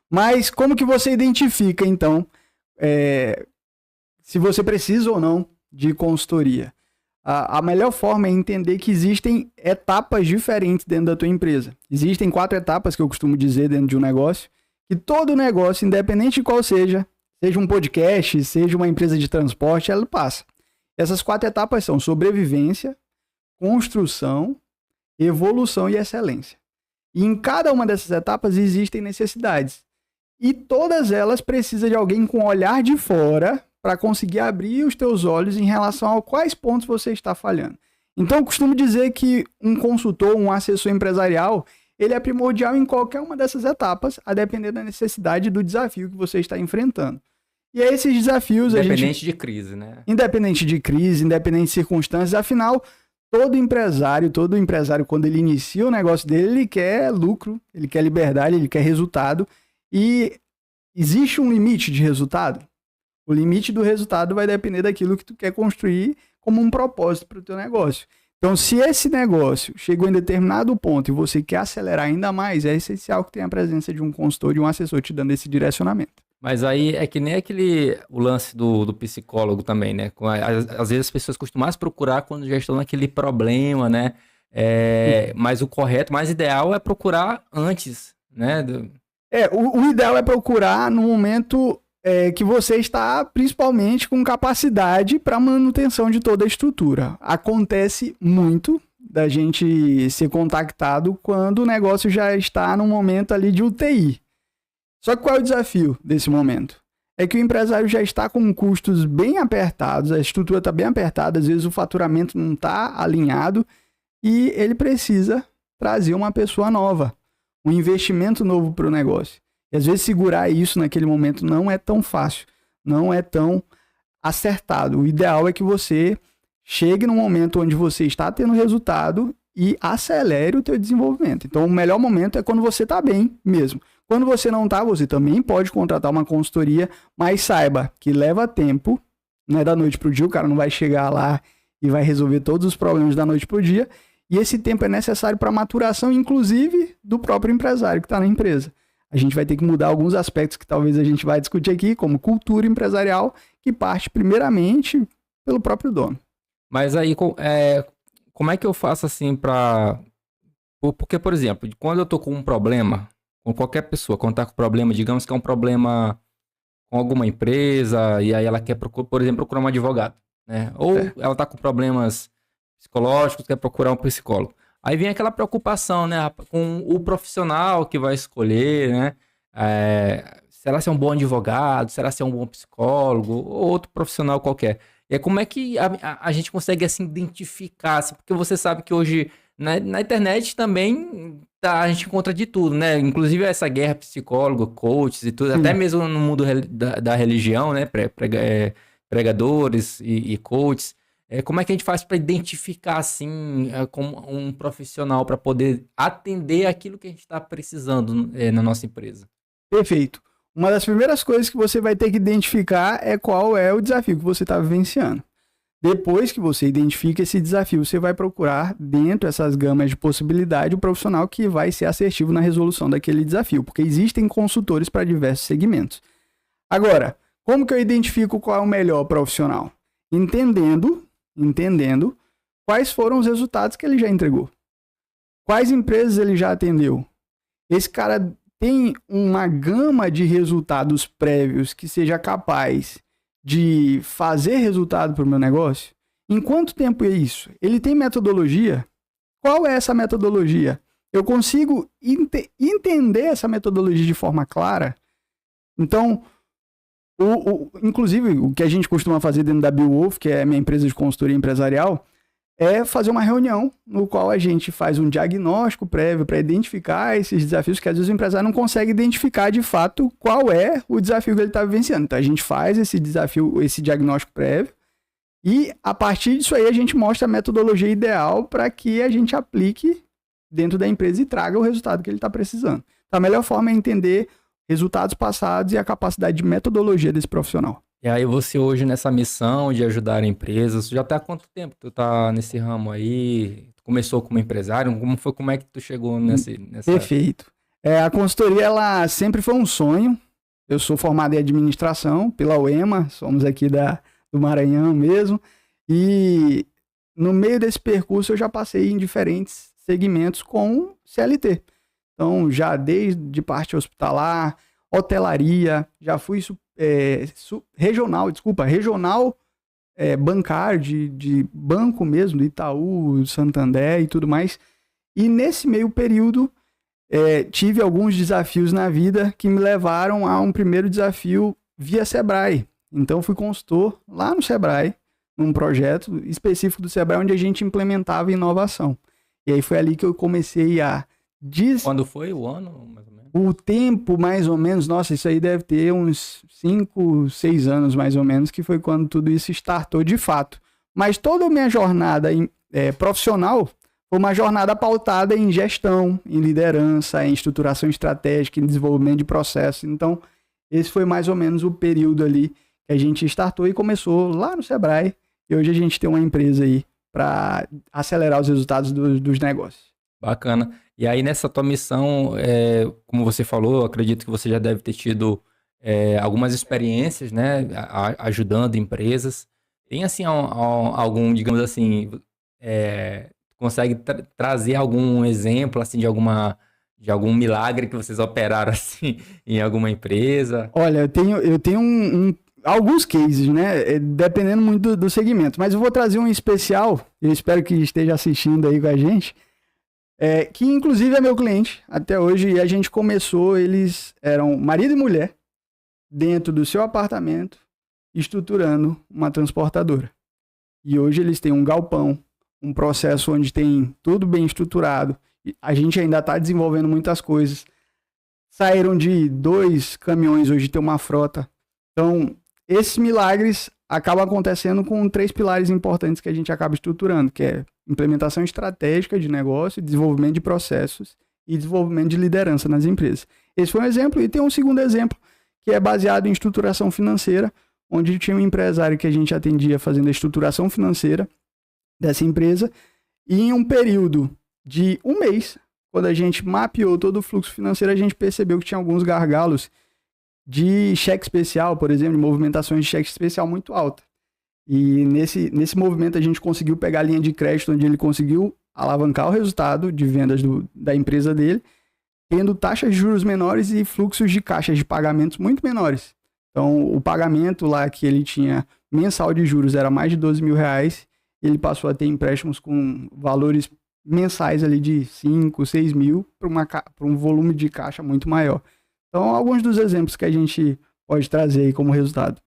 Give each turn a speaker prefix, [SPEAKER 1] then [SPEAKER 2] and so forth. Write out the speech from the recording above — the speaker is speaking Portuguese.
[SPEAKER 1] Mas como que você identifica, então, se você precisa ou não de consultoria? A melhor forma é entender que existem etapas diferentes dentro da tua empresa. Existem 4 etapas que eu costumo dizer dentro de um negócio, que todo negócio, independente de qual seja um podcast, seja uma empresa de transporte, ela passa. Essas 4 etapas são sobrevivência, construção, evolução e excelência. E em cada uma dessas etapas existem necessidades. E todas elas precisam de alguém com olhar de fora para conseguir abrir os teus olhos em relação a quais pontos você está falhando. Então, eu costumo dizer que um consultor, um assessor empresarial, ele é primordial em qualquer uma dessas etapas, a depender da necessidade do desafio que você está enfrentando. E aí, esses desafios...
[SPEAKER 2] Independente de crise, né?
[SPEAKER 1] Independente de crise, independente de circunstâncias, afinal, todo empresário, quando ele inicia o negócio dele, ele quer lucro, ele quer liberdade, ele quer resultado. E existe um limite de resultado? O limite do resultado vai depender daquilo que tu quer construir como um propósito para o teu negócio. Então, se esse negócio chegou em determinado ponto e você quer acelerar ainda mais, é essencial que tenha a presença de um consultor, de um assessor te dando esse direcionamento.
[SPEAKER 2] Mas aí é que nem o lance do psicólogo também, né? Às vezes as pessoas costumam mais procurar quando já estão naquele problema, né? Mas o correto, mais ideal é procurar antes, né?
[SPEAKER 1] O ideal é procurar no momento que você está principalmente com capacidade para manutenção de toda a estrutura. Acontece muito da gente ser contactado quando o negócio já está no momento ali de UTI. Só que qual é o desafio desse momento? É que o empresário já está com custos bem apertados, a estrutura está bem apertada, às vezes o faturamento não está alinhado e ele precisa trazer uma pessoa nova, um investimento novo para o negócio. E às vezes segurar isso naquele momento não é tão fácil, não é tão acertado. O ideal é que você chegue num momento onde você está tendo resultado e acelere o teu desenvolvimento. Então o melhor momento é quando você está bem mesmo. Quando você não está, você também pode contratar uma consultoria, mas saiba que leva tempo, não é da noite para o dia, o cara não vai chegar lá e vai resolver todos os problemas da noite para o dia, e esse tempo é necessário para a maturação, inclusive, do próprio empresário que está na empresa. A gente vai ter que mudar alguns aspectos que talvez a gente vai discutir aqui, como cultura empresarial, que parte primeiramente pelo próprio dono.
[SPEAKER 2] Mas aí, como é que eu faço assim para... Porque, por exemplo, quando eu tô com um problema, com qualquer pessoa, quando tá com problema, digamos que é um problema com alguma empresa, e aí ela quer, por exemplo, procurar um advogado, né? Ou ela tá com problemas psicológicos, quer procurar um psicólogo. Aí vem aquela preocupação, né, com o profissional que vai escolher, né? Será ser um bom advogado? Será ser um bom psicólogo? Ou outro profissional qualquer? E aí, como é que a gente consegue, assim, identificar? Assim, porque você sabe que hoje, na internet também, a gente encontra de tudo, né? Inclusive essa guerra psicólogo, coaches e tudo, até mesmo no mundo da religião, né? Pregadores e coaches. Como é que a gente faz para identificar, assim, como um profissional para poder atender aquilo que a gente está precisando na nossa empresa?
[SPEAKER 1] Perfeito. Uma das primeiras coisas que você vai ter que identificar é qual é o desafio que você está vivenciando. Depois que você identifica esse desafio, você vai procurar, dentro dessas gamas de possibilidade, o profissional que vai ser assertivo na resolução daquele desafio, porque existem consultores para diversos segmentos. Agora, como que eu identifico qual é o melhor profissional? Entendendo quais foram os resultados que ele já entregou. Quais empresas ele já atendeu. Esse cara tem uma gama de resultados prévios que seja capaz de fazer resultado para o meu negócio? Em quanto tempo é isso? Ele tem metodologia? Qual é essa metodologia? Eu consigo entender essa metodologia de forma clara? Então, inclusive, o que a gente costuma fazer dentro da Beowulf, que é a minha empresa de consultoria empresarial, é fazer uma reunião no qual a gente faz um diagnóstico prévio para identificar esses desafios, que às vezes o empresário não consegue identificar de fato qual é o desafio que ele está vivenciando. Então a gente faz esse desafio, esse diagnóstico prévio, e a partir disso aí a gente mostra a metodologia ideal para que a gente aplique dentro da empresa e traga o resultado que ele está precisando. Então a melhor forma é entender resultados passados e a capacidade de metodologia desse profissional.
[SPEAKER 2] E aí você hoje nessa missão de ajudar empresas, já tá há quanto tempo tu tá nesse ramo aí? Tu começou como empresário? Como é que tu chegou nessa...
[SPEAKER 1] Perfeito. A consultoria, ela sempre foi um sonho. Eu sou formado em administração pela UEMA, somos aqui do Maranhão mesmo. E no meio desse percurso eu já passei em diferentes segmentos com CLT. Então, já desde parte hospitalar, hotelaria, já fui regional bancário, de banco mesmo, do Itaú, Santander e tudo mais. E nesse meio período, tive alguns desafios na vida que me levaram a um primeiro desafio via Sebrae. Então, fui consultor lá no Sebrae, num projeto específico do Sebrae, onde a gente implementava inovação. E aí foi ali que eu comecei a...
[SPEAKER 2] Quando foi o ano, mais ou menos?
[SPEAKER 1] O tempo, mais ou menos, nossa, isso aí deve ter uns 5, 6 anos, mais ou menos, que foi quando tudo isso startou de fato. Mas toda a minha jornada profissional foi uma jornada pautada em gestão, em liderança, em estruturação estratégica, em desenvolvimento de processos. Então, esse foi mais ou menos o período ali que a gente startou e começou lá no Sebrae. E hoje a gente tem uma empresa aí para acelerar os resultados dos negócios.
[SPEAKER 2] Bacana. E aí, nessa tua missão, como você falou, acredito que você já deve ter tido algumas experiências, né, ajudando empresas. Tem, assim, algum, digamos assim, consegue trazer algum exemplo, assim, de algum milagre que vocês operaram, assim, em alguma empresa?
[SPEAKER 1] Olha, eu tenho alguns cases, né, dependendo muito do segmento, mas eu vou trazer um especial, eu espero que esteja assistindo aí com a gente, que inclusive é meu cliente até hoje, e a gente começou, eles eram marido e mulher, dentro do seu apartamento, estruturando uma transportadora. E hoje eles têm um galpão, um processo onde tem tudo bem estruturado, a gente ainda está desenvolvendo muitas coisas. Saíram de 2 caminhões, hoje tem uma frota. Então, esses milagres acabam acontecendo com 3 pilares importantes que a gente acaba estruturando, que é implementação estratégica de negócio, desenvolvimento de processos e desenvolvimento de liderança nas empresas. Esse foi um exemplo, e tem um segundo exemplo, que é baseado em estruturação financeira, onde tinha um empresário que a gente atendia fazendo a estruturação financeira dessa empresa, e em um período de 1 mês, quando a gente mapeou todo o fluxo financeiro, a gente percebeu que tinha alguns gargalos de cheque especial, por exemplo, de movimentações de cheque especial muito alta. E nesse movimento a gente conseguiu pegar a linha de crédito, onde ele conseguiu alavancar o resultado de vendas da empresa dele, tendo taxas de juros menores e fluxos de caixas de pagamentos muito menores. Então, o pagamento lá que ele tinha mensal de juros era mais de R$12 mil, ele passou a ter empréstimos com valores mensais ali de 5, 6 mil para um volume de caixa muito maior. Então, alguns dos exemplos que a gente pode trazer aí como resultado.